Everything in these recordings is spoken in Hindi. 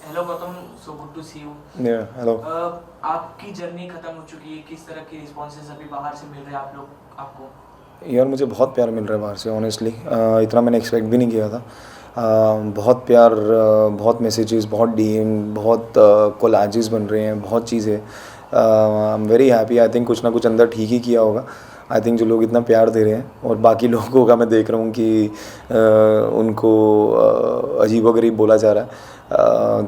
Hello Gautam, so good to see you. Hello. आपकी जर्नी खत्म हो चुकी है, किस तरह की रिस्पॉन्सेज अभी बाहर से मिल रहे हैं आप लोग आपको? यार मुझे बहुत प्यार मिल रहा है बाहर से, ऑनेस्टली इतना मैंने एक्सपेक्ट भी नहीं किया था। बहुत प्यार, बहुत मैसेजेस, बहुत डीएम, बहुत कोलाजेस बन रहे हैं, बहुत चीज़ें। I am very happy. I think कुछ ना कुछ अंदर ठीक ही किया होगा। आई थिंक जो लोग इतना प्यार दे रहे हैं, और बाकी लोगों का मैं देख रहा हूँ कि उनको अजीबोगरीब बोला जा रहा है।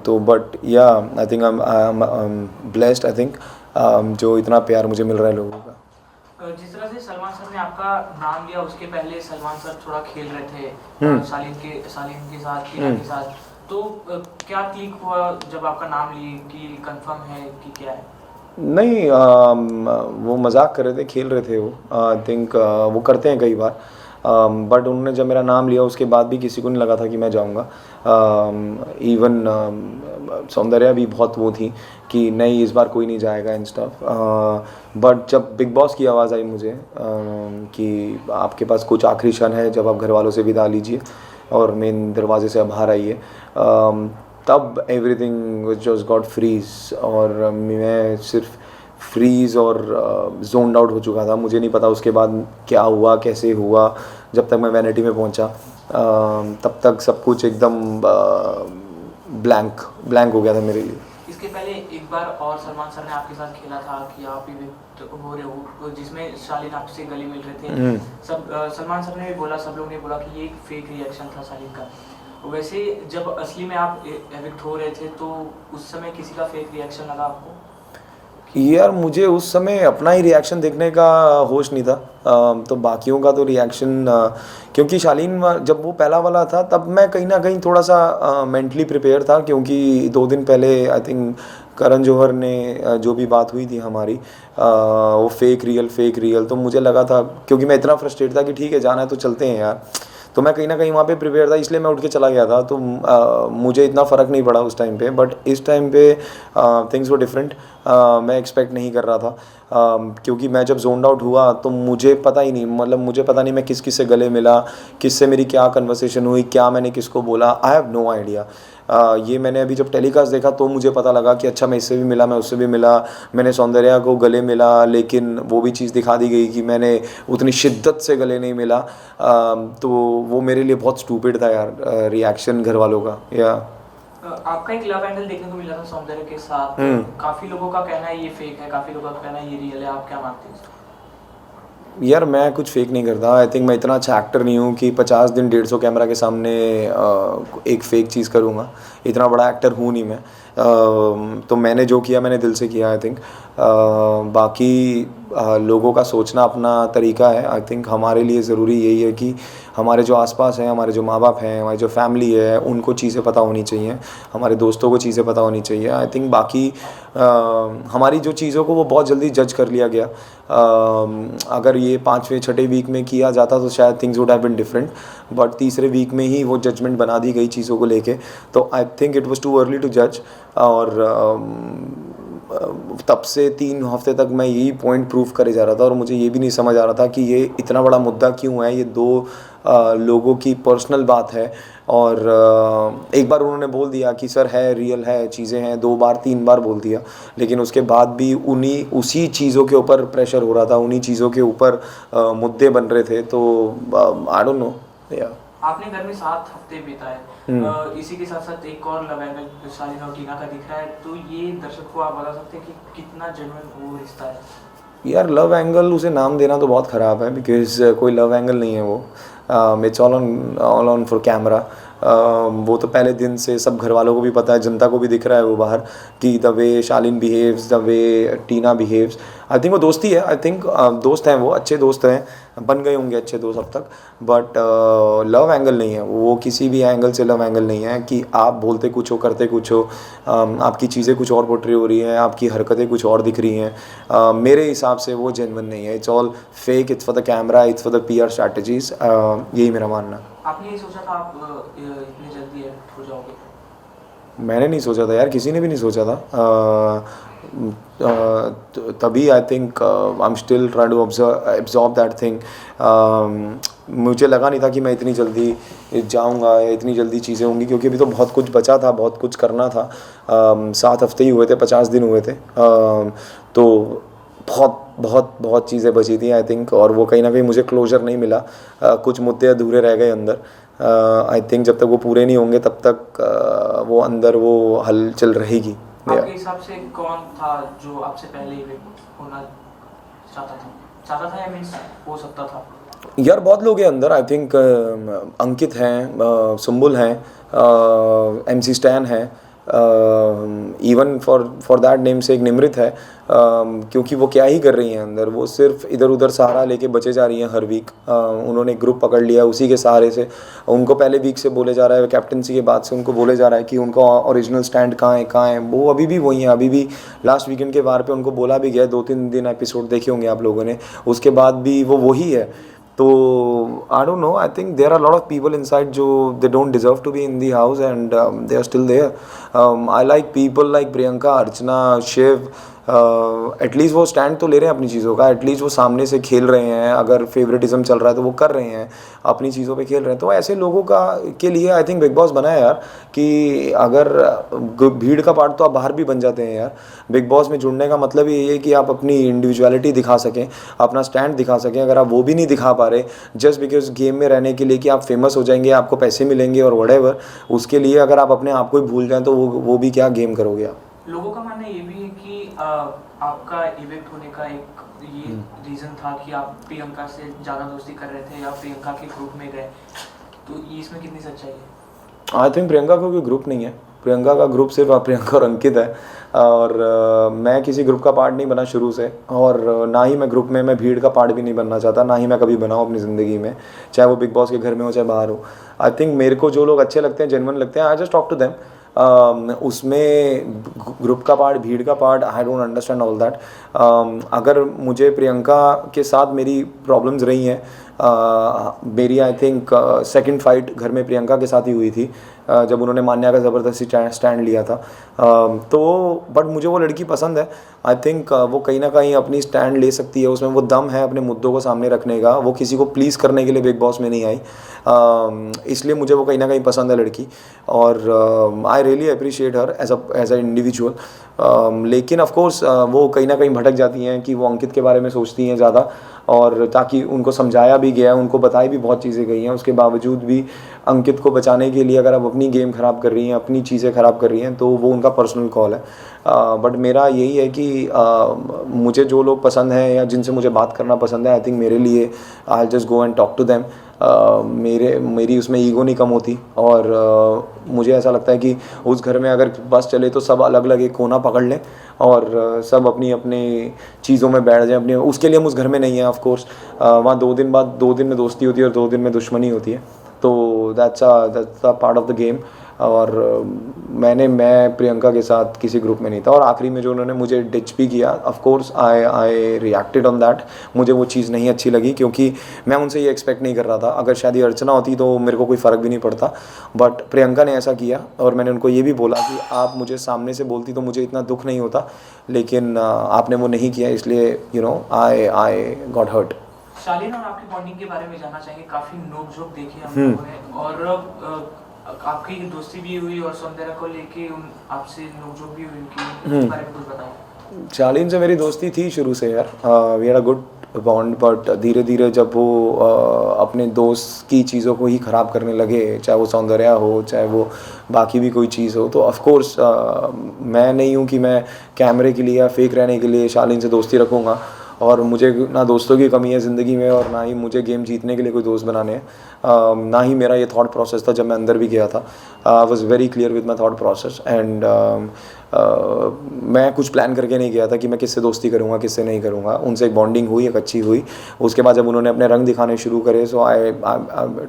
तो बट या आई think I am blessed. I think जो इतना प्यार मुझे मिल रहा है लोगों का। जिस तरह से सलमान सर ने आपका नाम लिया, उसके पहले सलमान सर थोड़ा खेल रहे थे हम्म। शालीन के साथ, टीना हम्म। के साथ। तो क्या क्लिक हुआ जब आपका नाम लिए कि कंफर्म है कि क्या है? नहीं, वो मजाक कर रहे थे, खेल रहे थे वो। आई थिंक वो करते हैं कई बार। बट उन्होंने जब मेरा नाम लिया उसके बाद भी किसी को नहीं लगा था कि मैं जाऊंगा। इवन सौंदर्या भी बहुत वो थी कि नहीं, इस बार कोई नहीं जाएगा इन स्टफ। बट जब बिग बॉस की आवाज़ आई मुझे कि आपके पास कुछ आखिरी क्षण है जब आप घर वालों से विदा लीजिए और मेन दरवाजे से आप बाहर आइए, तब एवरीथिंग जस्ट गॉट फ्रीज। और मैं सिर्फ फ्रीज और जोन्ड आउट हो चुका था। मुझे नहीं पता उसके बाद क्या हुआ, कैसे हुआ। जब तक मैं वैनिटी में पहुंचा तब तक सब कुछ एकदम ब्लैंक ब्लैंक हो गया था मेरे लिए। इसके पहले एक बार और सलमान सर ने आपके साथ खेला था कि आप ही हो रहे हो, जिसमें शालीन आपसे गले मिल रहे थे। सब सलमान सर ने भी बोला, सब लोग ने बोला कि ये एक फेक रिएक्शन था शालीन का। वैसे जब असली में आप एविक्ट हो रहे थे तो उस समय किसी का फेक रिएक्शन लगा आपको? यार मुझे उस समय अपना ही रिएक्शन देखने का होश नहीं था। तो बाकियों का तो रिएक्शन, क्योंकि शालीन जब वो पहला वाला था तब मैं कहीं ना कहीं थोड़ा सा मेंटली प्रिपेयर था, क्योंकि 2 दिन पहले आई थिंक करण जौहर ने जो भी बात हुई थी हमारी, वो फेक रियल। तो मुझे लगा था, क्योंकि मैं इतना फ्रस्ट्रेट था कि ठीक है जाना है तो चलते हैं यार। तो मैं कहीं ना कहीं वहाँ पे प्रिपेयर था, इसलिए मैं उठ के चला गया था। तो मुझे इतना फ़र्क नहीं पड़ा उस टाइम पे। बट इस टाइम पे थिंग्स वो डिफरेंट। मैं एक्सपेक्ट नहीं कर रहा था, क्योंकि मैं जब जोन आउट हुआ तो मुझे पता ही नहीं, मतलब मुझे पता नहीं मैं किस किस से गले मिला, किससे मेरी क्या कन्वर्सेशन हुई, क्या मैंने किसको बोला। I have no idea. ये मैंने अभी जब टेलीकास्ट देखा तो मुझे पता लगा कि अच्छा, मैं इससे भी मिला, मैं उससे भी मिला, मैंने सौंदर्या को गले मिला। लेकिन वो भी चीज़ दिखा दी गई कि मैंने उतनी शिद्दत से गले नहीं मिला। तो वो मेरे लिए बहुत स्टूपिड था यार, रिएक्शन घर वालों का। या आपका एक लव एंगल देखने को मिला था सौंदर्य के साथ। काफी लोगों का कहना है ये फेक है, काफी लोगों का कहना है ये रियल है। आप क्या मानते हैं? यार मैं कुछ फेक नहीं करता। आई थिंक मैं इतना अच्छा एक्टर नहीं हूँ कि 50 दिन 150 कैमरा के सामने एक फ़ेक चीज़ करूँगा। इतना बड़ा एक्टर हूँ नहीं मैं। तो मैंने जो किया मैंने दिल से किया। आई थिंक बाकी लोगों का सोचना अपना तरीका है। आई थिंक हमारे लिए ज़रूरी यही है कि हमारे जो आसपास हैं, हमारे जो माँ बाप हैं, हमारी जो फैमिली है, उनको चीज़ें पता होनी चाहिए, हमारे दोस्तों को चीज़ें पता होनी चाहिए। आई थिंक बाकी हमारी जो चीज़ों को वो बहुत जल्दी जज कर लिया गया। अगर ये 5वें 6ठे वीक में किया जाता तो शायद things would have been different. But तीसरे वीक में ही वो जजमेंट बना दी गई चीज़ों को लेके। तो I think it was too early to जज। और तब से 3 हफ्ते तक मैं यही पॉइंट प्रूव करे जा रहा था, और मुझे ये भी नहीं समझ आ रहा था कि ये इतना बड़ा मुद्दा क्यों है। ये दो लोगों की पर्सनल बात है। और एक बार उन्होंने बोल दिया कि सर है, रियल है, चीज़ें हैं, 2 बार 3 बार बोल दिया। लेकिन उसके बाद भी उन्हीं उसी चीज़ों के ऊपर प्रेशर हो रहा था, उन्हीं चीज़ों के ऊपर मुद्दे बन रहे थे। तो आई डोंट नो। या आपने घर में 7 हफ्ते बिताए, इसी के साथ साथ एक और लव एंगल शालीन और टीना का दिख रहा है। तो ये दर्शक को आप बता सकते हैं कि कितना जेन्युइन वो रिश्ता है? यार लव एंगल उसे नाम देना तो बहुत ख़राब है, बिकॉज कोई लव एंगल नहीं है वो। It's all on for camera. वो तो पहले दिन से सब घर वालों को भी पता है, जनता को भी दिख रहा है वो बाहर, कि the way Shaleen behaves, the way Tina behaves. I think वो दोस्ती है। आई थिंक दोस्त हैं, वो अच्छे दोस्त हैं, बन गए होंगे अच्छे दोस्त अब तक। बट लव एंगल नहीं है वो, किसी भी एंगल से लव एंगल नहीं है कि आप बोलते कुछ हो, करते कुछ हो। आपकी चीज़ें कुछ और पोर्ट्रे हो रही हैं, आपकी हरकतें कुछ और दिख रही हैं। मेरे हिसाब से वो जेन्युइन नहीं है। It's all fake, it's for the camera, it's for the PR strategies. यही मेरा मानना है। आपने ये सोचा था आप इतनी जल्दी एविक्ट हो जाओगे? मैंने नहीं सोचा था यार, किसी ने भी नहीं सोचा था। तभी I think I am still try to absorb that thing. मुझे लगा नहीं था कि मैं इतनी जल्दी जाऊंगा या इतनी जल्दी चीज़ें होंगी, क्योंकि अभी तो बहुत कुछ बचा था, बहुत कुछ करना था। 7 हफ्ते ही हुए थे, 50 दिन हुए थे। तो बहुत बहुत बहुत चीज़ें बची थी आई थिंक, और वो कहीं ना कहीं मुझे क्लोजर नहीं मिला। कुछ मुद्दे अधूरे रह गए अंदर। आई थिंक जब तक वो पूरे नहीं होंगे तब तक वो अंदर वो हलचल रहेगी। आपके हिसाब से कौन था जो आपसे पहले ही होना चाहता था या मीन्स हो सकता था? यार बहुत लोग हैं अंदर। आई थिंक अंकित हैं, सुम्बुल हैं, MC स्टैन है, इवन फॉर दैट नेम से एक निमृत है। क्योंकि वो क्या ही कर रही हैं अंदर, वो सिर्फ इधर उधर सहारा लेके बचे जा रही हैं हर वीक। उन्होंने ग्रुप पकड़ लिया, उसी के सहारे से उनको पहले वीक से बोले जा रहा है, कैप्टनसी के बाद से उनको बोले जा रहा है कि उनका ओरिजिनल स्टैंड कहाँ है। वो अभी भी वही है। अभी भी लास्ट वीकेंड के वार पे उनको बोला भी गया, 2-3 दिन एपिसोड देखे होंगे आप लोगों ने, उसके बाद भी वो वही है। तो I don't know, I think there are lot of people inside जो they don't deserve to be in the house and they are still there. I like people like Priyanka, Archana, Shiv. At least वो स्टैंड तो ले रहे हैं अपनी चीज़ों का, एटलीस्ट वो सामने से खेल रहे हैं। अगर फेवरेटिज्म चल रहा है तो वो कर रहे हैं, अपनी चीज़ों पे खेल रहे हैं। तो ऐसे लोगों का के लिए आई थिंक बिग बॉस बना है यार, कि अगर भीड़ का पार्ट तो आप बाहर भी बन जाते हैं यार। बिग बॉस में जुड़ने का मतलब ये है कि आप अपनी इंडिविजुअलिटी दिखा सकें, अपना स्टैंड दिखा सकें। अगर आप वो भी नहीं दिखा पा रहे जस्ट बिकॉज गेम में रहने के लिए कि आप फेमस हो जाएंगे, आपको पैसे मिलेंगे और व्हाटएवर, उसके लिए अगर आप अपने आप को ही भूल जाएं तो वो भी क्या गेम करोगे आप। लोगों का मानना ये भी है कि आपका इवेक्ट होने का एक ये रीज़न था कि आप प्रियंका से ज़्यादा दोस्ती कर रहे थे या प्रियंका के ग्रुप में गए, तो ये इसमें कितनी सच्चाई है? आई थिंक प्रियंका का कोई ग्रुप नहीं है। प्रियंका का ग्रुप सिर्फ प्रियंका और अंकित है। और मैं किसी ग्रुप का पार्ट नहीं बना शुरू से, और ना ही मैं ग्रुप में मैं भीड़ का पार्ट भी नहीं बनना चाहता, ना ही मैं कभी बनाऊँ अपनी ज़िंदगी में, चाहे वो बिग बॉस के घर में हो चाहे बाहर हो। आई थिंक मेरे को जो लोग अच्छे लगते हैं, जेन्युइन लगते हैं, I just talk to them. उसमें ग्रुप का पार्ट, भीड़ का part, I don't understand all that. अगर मुझे प्रियंका के साथ मेरी प्रॉब्लम्स रही हैं, मेरी आई थिंक सेकंड फाइट घर में प्रियंका के साथ ही हुई थी, जब उन्होंने मान्या का ज़बरदस्ती स्टैंड लिया था। तो बट मुझे वो लड़की पसंद है। आई थिंक वो कहीं ना कहीं अपनी स्टैंड ले सकती है, उसमें वो दम है अपने मुद्दों को सामने रखने का। वो किसी को प्लीज़ करने के लिए बिग बॉस में नहीं आई, इसलिए मुझे वो कहीं ना कहीं पसंद है लड़की। और I really appreciate her as a individual. लेकिन ऑफ कोर्स वो कहीं ना कहीं भटक जाती हैं कि वो अंकित के बारे में सोचती हैं ज़्यादा, और ताकि उनको समझाया भी गया है, उनको बताई भी बहुत चीज़ें गई हैं, उसके बावजूद भी अंकित को बचाने के लिए अगर आप अपनी गेम ख़राब कर रही हैं, अपनी चीज़ें ख़राब कर रही हैं, तो वो उनका पर्सनल कॉल है। बट मेरा यही है कि मुझे जो लोग पसंद हैं या जिनसे मुझे बात करना पसंद है, आई थिंक मेरे लिए I just go and talk to them. मेरी उसमें ईगो नहीं कम होती, और मुझे ऐसा लगता है कि उस घर में अगर बस चले तो सब अलग अलग एक कोना पकड़ लें और सब अपनी अपनी चीज़ों में बैठ जाएं अपने। उसके लिए हम उस घर में नहीं हैं ऑफ कोर्स। वहाँ 2 दिन बाद 2 दिन में दोस्ती होती है और 2 दिन में दुश्मनी होती है। तो that's a part of the game. और मैं प्रियंका के साथ किसी ग्रुप में नहीं था। और आखिरी में जो उन्होंने मुझे डिच भी किया, of course I reacted on that. मुझे वो चीज़ नहीं अच्छी लगी, क्योंकि मैं उनसे ये एक्सपेक्ट नहीं कर रहा था। अगर शायद ये अर्चना होती तो मेरे को कोई फ़र्क भी नहीं पड़ता, बट प्रियंका ने ऐसा किया। और मैंने उनको ये भी बोला कि आप मुझे सामने से बोलती तो मुझे इतना दुख नहीं होता, लेकिन आपने वो नहीं किया, इसलिए आई गॉट हर्ट। शालीन और आपकी बॉन्डिंग के बारे में जानना चाहिए। काफ़ी नोक-झोंक देखी हम लोगों ने, और आपकी दोस्ती भी हुई और सौंदर्य को लेके आपसे नोक-झोंक भी हुई उनकी, उसके बारे में कुछ बताओ। शालीन से मेरी दोस्ती थी शुरू से यार, we had a good bond. But धीरे धीरे जब वो अपने दोस्त की चीज़ों को ही ख़राब करने लगे, चाहे वो सौंदर्य हो चाहे वो बाकी भी कोई चीज़ हो, तो ऑफ कोर्स मैं नहीं हूँ कि मैं कैमरे के लिए या फेक रहने के लिए शालीन से दोस्ती रखूँगा। और मुझे ना दोस्तों की कमी है ज़िंदगी में, और ना ही मुझे गेम जीतने के लिए कोई दोस्त बनाने हैं। ना ही मेरा ये थॉट प्रोसेस था जब मैं अंदर भी गया था। I was very clear with my thought process. And मैं कुछ प्लान करके नहीं गया था कि मैं किससे दोस्ती करूँगा किससे नहीं करूँगा। उनसे एक बॉन्डिंग हुई, एक अच्छी हुई। उसके बाद जब उन्होंने अपने रंग दिखाने शुरू करे, सो आई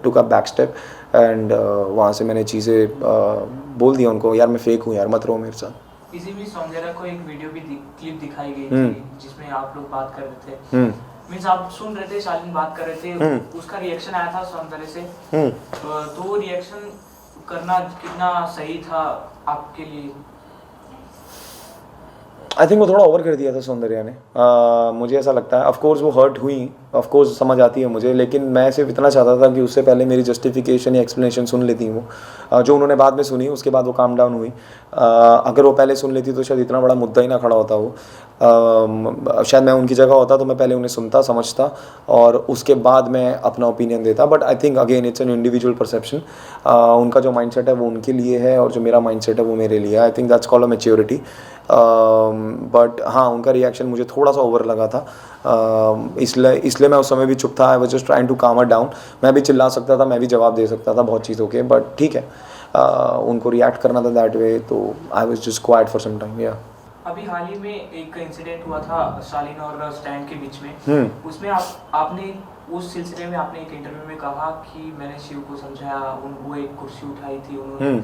टुक अ बैक स्टेप। एंड वहाँ से मैंने चीज़ें बोल दिया उनको, यार मैं फेक हूँ यार, मत रहो मेरे साथ। किसी भी सौंदर्य को एक वीडियो भी क्लिप दिखाई गई थी जिसमें आप लोग बात कर रहे थे, मीन्स आप सुन रहे थे, शालीन बात कर रहे थे, उसका रिएक्शन आया था सौंदर्य से। तो रिएक्शन करना कितना सही था आपके लिए? आई थिंक वो थोड़ा ओवर कर दिया था सौंदर्या ने, मुझे ऐसा लगता है। ऑफ कोर्स वो हर्ट हुई, ऑफ कोर्स समझ आती है मुझे, लेकिन मैं सिर्फ इतना चाहता था कि उससे पहले मेरी जस्टिफिकेशन या एक्सप्लेनेशन सुन लेती वो, जो उन्होंने बाद में सुनी, उसके बाद वो काम डाउन हुई। अगर वो पहले सुन लेती तो शायद इतना बड़ा मुद्दा ही ना खड़ा होता वो। शायद मैं उनकी जगह होता तो मैं पहले उन्हें सुनता, समझता और उसके बाद मैं अपना ओपिनियन देता। But I think again it's an individual perception. उनका जो माइंडसेट है वो उनके लिए है और जो मेरा माइंडसेट है वो मेरे लिए है। I think that's called a maturity. But हाँ, उनका रिएक्शन मुझे थोड़ा सा ओवर लगा था, इसलिए मैं उस समय भी चुप था। I was just trying to calm her down. मैं भी चिल्ला सकता था, मैं भी जवाब दे सकता था बहुत चीज़ों के, बट ठीक है, उनको रिएक्ट करना था दैट वे, तो I was just quiet for some time. या अभी हाल ही में एक इंसिडेंट हुआ था शालीन और स्टैन के बीच में। उसमें आपने उस सिलसिले में आपने एक इंटरव्यू में कहा कि मैंने शिव को समझाया, वो एक कुर्सी उठाई थी उन्होंने,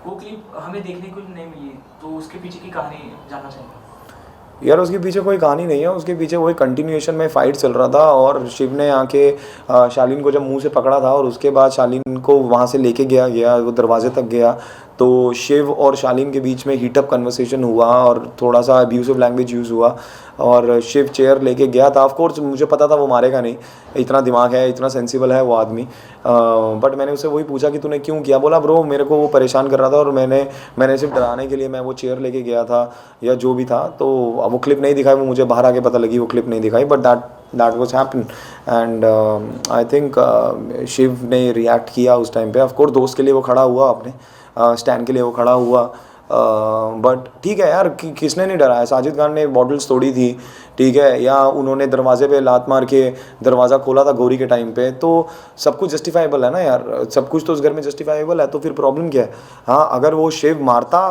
वो क्लिप हमें देखने को नहीं मिली, तो उसके पीछे की कहानी जानना चाहिए। यार उसके पीछे कोई कहानी नहीं है, उसके पीछे वही कंटिन्यूएशन में फाइट चल रहा था और शिव ने आके शालीन को जब मुंह से पकड़ा था और उसके बाद शालीन को वहाँ से लेके गया वो दरवाजे तक गया, तो शिव और शालीन के बीच में हीटअप कन्वर्सेशन हुआ और थोड़ा सा अब्यूसिव लैंग्वेज यूज़ हुआ और शिव चेयर लेके गया था। ऑफ कोर्स मुझे पता था वो मारेगा नहीं, इतना दिमाग है, इतना सेंसिबल है वो आदमी। बट मैंने उससे वही पूछा कि तूने क्यों किया? बोला ब्रो मेरे को वो परेशान कर रहा था और मैंने सिर्फ डराने के लिए मैं वो चेयर लेके गया था या जो भी था। तो वो क्लिप नहीं दिखाई, वो मुझे बाहर आके पता लगी, वो क्लिप नहीं दिखाई, but that was happen. And I think Shiv ने रिएक्ट किया उस टाइम पे। ऑफ कोर्स दोस्त के लिए वो खड़ा हुआ, अपने स्टैंड के लिए वो खड़ा हुआ, बट ठीक है यार, किसने नहीं डराया? साजिद खान ने बॉटल्स तोड़ी थी, ठीक है, या उन्होंने दरवाजे पे लात मार के दरवाज़ा खोला था गौरी के टाइम पे, तो सब कुछ जस्टिफाइबल है ना यार, सब कुछ तो उस घर में जस्टिफाइबल है, तो फिर प्रॉब्लम क्या है? हाँ, अगर वो शिव मारता,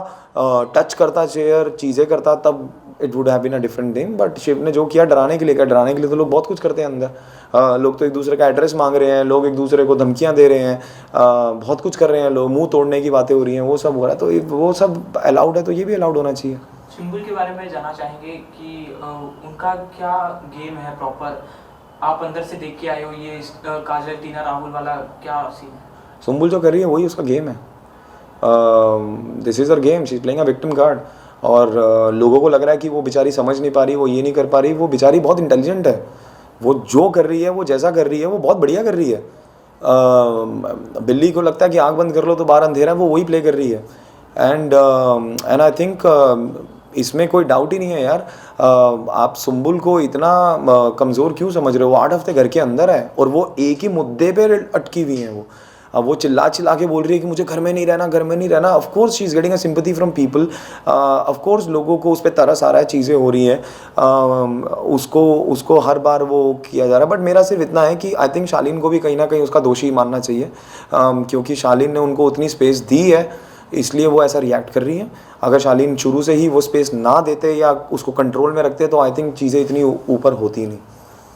टच करता चेयर, चीज़ें करता, तब it would have been a different thing. But Shiv ने जो किया डराने के लिए किया। डराने के लिए तो लोग बहुत कुछ करते हैं अंदर, लोग तो एक दूसरे का एड्रेस मांग रहे हैं, लोग एक दूसरे को धमकियां दे रहे हैं, बहुत कुछ कर रहे हैं लोग, मुंह तोड़ने की बातें हो रही हैं, वो सब हो रहा है। तो वो सब अलाउड है, तो ये भी अलाउड होना चाहिए। सुम्बुल के बारे में जानना चाहेंगे कि उनका क्या गेम है प्रॉपर? आप अंदर से देख के आए हो, ये काजल टीना राहुल वाला क्या सीन है? सुम्बुल जो कर रही है वही उसका गेम है। This is her game, she is playing a victim card. और लोगों को लग रहा है कि वो बेचारी समझ नहीं पा रही, वो ये नहीं कर पा रही। वो बेचारी बहुत इंटेलिजेंट है, वो जो कर रही है, वो जैसा कर रही है, वो बहुत बढ़िया कर रही है। बिल्ली को लगता है कि आँख बंद कर लो तो बाहर अंधेरा है, वो वही प्ले कर रही है। एंड आई थिंक इसमें कोई डाउट ही नहीं है यार। आप सुम्बुल को इतना कमज़ोर क्यों समझ रहे हो? वो 8 हफ्ते घर के अंदर है और वो एक ही मुद्दे पे अटकी हुई हैं। वो चिल्ला के बोल रही है कि मुझे घर में नहीं रहना, घर में नहीं रहना। Of course she is getting a sympathy from people. Of course लोगों को उस पर तरस आ रहा है, चीज़ें हो रही हैं, उसको हर बार वो किया जा रहा है। बट मेरा सिर्फ इतना है कि आई थिंक शालीन को भी कहीं ना कहीं उसका दोषी मानना चाहिए, क्योंकि शालीन ने उनको उतनी स्पेस दी है, इसलिए वो ऐसा रिएक्ट कर रही है। अगर शालीन शुरू से ही वो स्पेस ना देते या उसको कंट्रोल में रखते, तो आई थिंक चीज़ें इतनी ऊपर होती नहीं।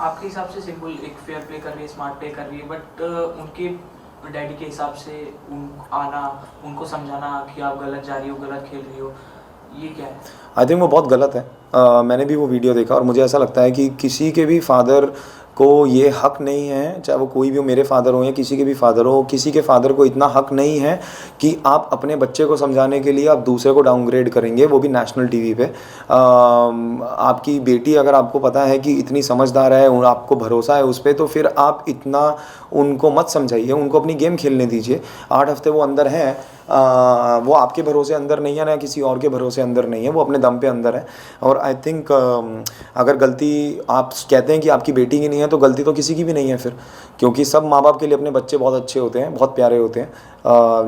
आपके हिसाब से सिंपल एक फेयर प्ले कर रही है, स्मार्ट प्ले कर रही है, बट उनके डैडी के हिसाब से उनको समझाना कि आप गलत जा रही हो, गलत खेल रही हो, ये क्या है? आई थिंक वो बहुत गलत है। मैंने भी वो वीडियो देखा और मुझे ऐसा लगता है कि किसी के भी फादर को ये हक नहीं है, चाहे वो कोई भी हो, मेरे फादर हो या किसी के भी फादर हो, किसी के फादर को इतना हक नहीं है कि आप अपने बच्चे को समझाने के लिए आप दूसरे को डाउनग्रेड करेंगे, वो भी नेशनल टीवी पे। आपकी बेटी अगर आपको पता है कि इतनी समझदार है, आपको भरोसा है उस पर, तो फिर आप इतना उनको मत समझाइए, उनको अपनी गेम खेलने दीजिए। 8 हफ्ते वो अंदर हैं, वो आपके भरोसे अंदर नहीं है, ना किसी और के भरोसे अंदर नहीं है, वो अपने दम पे अंदर है। और आई थिंक अगर गलती आप कहते हैं कि आपकी बेटी की नहीं है, तो गलती तो किसी की भी नहीं है फिर, क्योंकि सब माँ बाप के लिए अपने बच्चे बहुत अच्छे होते हैं, बहुत प्यारे होते हैं।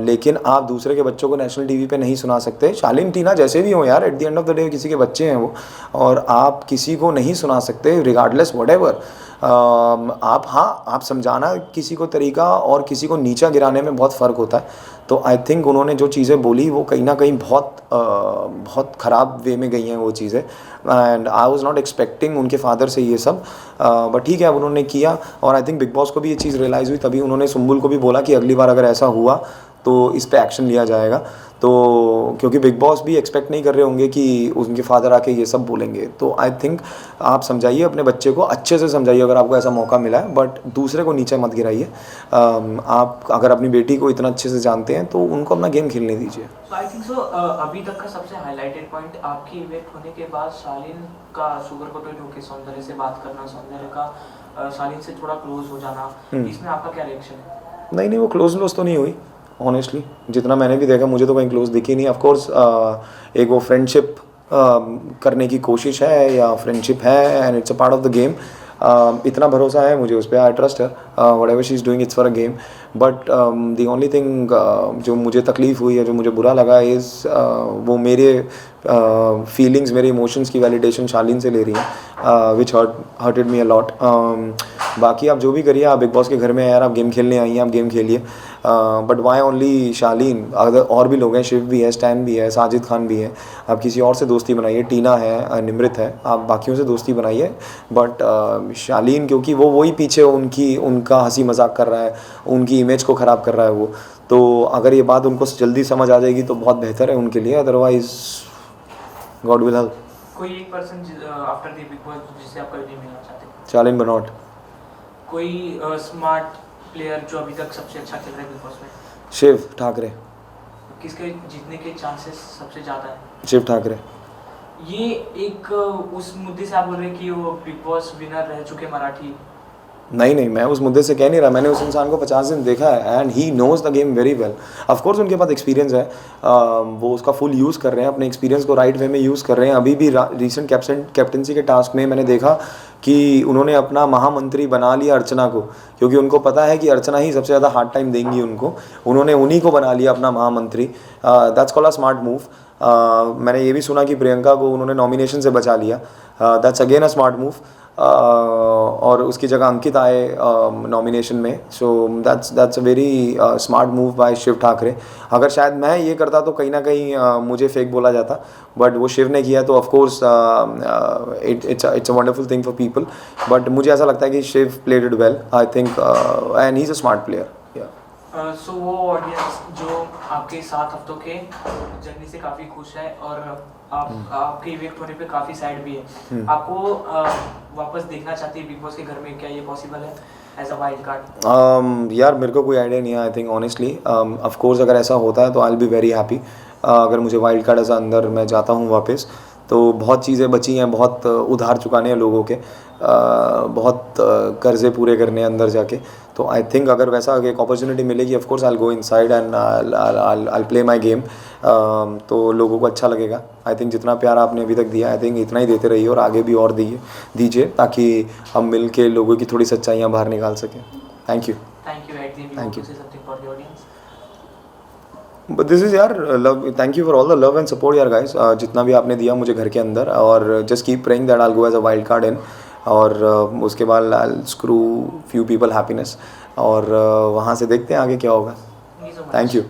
लेकिन आप दूसरे के बच्चों को नेशनल टीवी पे नहीं सुना सकते। शालीन टीना जैसे भी हो यार, at the end of the day किसी के बच्चे हैं वो, और आप किसी को नहीं सुना सकते रिगार्डलेस व्हाटएवर। आप समझाना किसी को तरीका और किसी को नीचा गिराने में बहुत फ़र्क होता है। तो आई थिंक उन्होंने जो चीज़ें बोली वो कहीं ना कहीं बहुत ख़राब वे में गई हैं वो चीज़ें, and I was not expecting उनके फादर से ये सब। बट ठीक है, अब उन्होंने किया, और आई थिंक बिग बॉस को भी ये चीज़ रियलाइज़ हुई, तभी उन्होंने सुम्बुल को भी बोला कि अगली बार अगर ऐसा हुआ तो इस पे एक्शन लिया जाएगा। तो तो क्योंकि बिग बॉस भी एक्सपेक्ट नहीं कर रहे होंगे कि उनके फादर आके ये सब बोलेंगे, तो आई थिंक आप समझाइए अपने बच्चे को, अच्छे से समझाइए अगर आपको ऐसा मौका मिला है, बट दूसरे को नीचे मत गिराइए। आप अगर अपनी बेटी को इतना अच्छे से जानते हैं तो उनको अपना गेम खेलने दीजिए। आई थिंक सो अभी तक का सबसे हाईलाइटेड पॉइंट आपकी इवेंट होने के बाद शालीन का शुगर कोटेड होकर सौंदर्य से बात करना, सौंदर्य का शालीन से थोड़ा क्लोज हो जाना, इसमें आपका क्या रिएक्शन है? नहीं, वो क्लोज तो नहीं हुई ऑनेस्टली, जितना मैंने भी देखा मुझे तो कहीं क्लोज दिखी नहीं। ऑफकोर्स एक वो फ्रेंडशिप करने की कोशिश है या फ्रेंडशिप है, and it's a part of the game. इतना भरोसा है मुझे उस पर, आई ट्रस्ट है, what ever she is doing it's for a game. But the only thing जो मुझे तकलीफ़ हुई है, जो मुझे बुरा लगा इज़ वो मेरे फीलिंग्स, मेरे इमोशंस की वैलिडेशन शालीन से ले रही हैं, विच हर्टेड मी अ लॉट। बाकी आप जो भी करिए, आप बिग बॉस के घर में यार, आप गेम खेलने आई हैं, आप गेम खेलिए, बट वाई ओनली शालीन? अगर और भी लोग हैं, शिव भी है, स्टैन भी है, साजिद खान भी है, आप किसी और से दोस्ती बनाइए, टीना है, निमृत है, आप बाकियों से दोस्ती बनाइए, बट शालीन क्योंकि वो वही पीछे उनका हंसी मजाक कर रहा है, उनकी इमेज को ख़राब कर रहा है वो, तो अगर ये बात उनको जल्दी समझ आ जाएगी तो बहुत बेहतर है उनके लिए, अदरवाइज गॉड विल हेल्प। कोई एक person after the big boss जिससे आप कभी नहीं मिलना चाहते? शालीन बनॉट। कोई स्मार्ट प्लेयर जो अभी तक सबसे अच्छा खेल रहा है बिग बॉस में? शिव ठाकरे। किसके जीतने के चांसेस सबसे ज़्यादा है? शिव ठाकरे। ये एक उस मुद्दे से आप बोल रहे हैं कि वो बिग बॉस विनर रह चुके मराठी? नहीं, मैं उस मुद्दे से कह नहीं रहा, मैंने उस इंसान को 50 दिन देखा है and he knows the game very well. Of course उनके पास एक्सपीरियंस है, वो उसका फुल यूज़ कर रहे हैं, अपने एक्सपीरियंस को राइट वे में यूज़ कर रहे हैं। अभी भी रिसेंट कैप्टनसी के टास्क में मैंने देखा कि उन्होंने अपना महामंत्री बना लिया अर्चना को, क्योंकि उनको पता है कि अर्चना ही सबसे ज़्यादा हार्ड टाइम देंगी उनको, उन्होंने उन्हीं को बना लिया अपना महामंत्री। That's called a smart move. मैंने ये भी सुना कि प्रियंका को उन्होंने नॉमिनेशन से बचा लिया, that's again a smart move. और उसकी जगह अंकित आए नॉमिनेशन में, so that's a very smart move by Shiv Thakare. अगर शायद मैं ये करता तो कहीं ना कहीं मुझे फेक बोला जाता, बट वो शिव ने किया तो of course it's a wonderful thing for people. But मुझे ऐसा लगता है कि Shiv played it well, I think, and he is a smart player. So वो ऑडियंस जो आपके 7 हफ्तों के जर्नी से काफ़ी खुश है और आपके इवेंट होने पे काफ़ी सैड भी है, आपको वापस देखना चाहती है बिग बॉस के घर में, क्या ये पॉसिबल है एज अ वाइल्ड कार्ड? यार मेरे को कोई आइडिया नहीं है, I think honestly, of course अगर ऐसा होता है तो I will be very happy. अगर मुझे वाइल्ड कार्ड ऐसा अंदर मैं जाता हूँ वापस, तो बहुत चीज़ें बची हैं, बहुत उधार चुकाने हैं लोगों के, बहुत कर्जे पूरे करने हैं अंदर जाके, तो आई थिंक अगर वैसा एक अपॉर्चुनिटी मिलेगी, of course I will go inside and I will play my game, तो लोगों को अच्छा लगेगा। आई थिंक जितना प्यार आपने अभी तक दिया, आई थिंक इतना ही देते रहिए और आगे भी और दीजिए, ताकि हम मिल के लोगों की थोड़ी सच्चाइयाँ बाहर निकाल सकें। Thank you. Thank you. Something for the audience? But this is यार love, thank you for all the love and support यार गाइस, जितना भी आपने दिया मुझे घर के अंदर, और just keep praying that I will go as a wild card in, और उसके बाद I will screw few people happiness, और वहाँ से देखते हैं आगे क्या होगा। Thank you.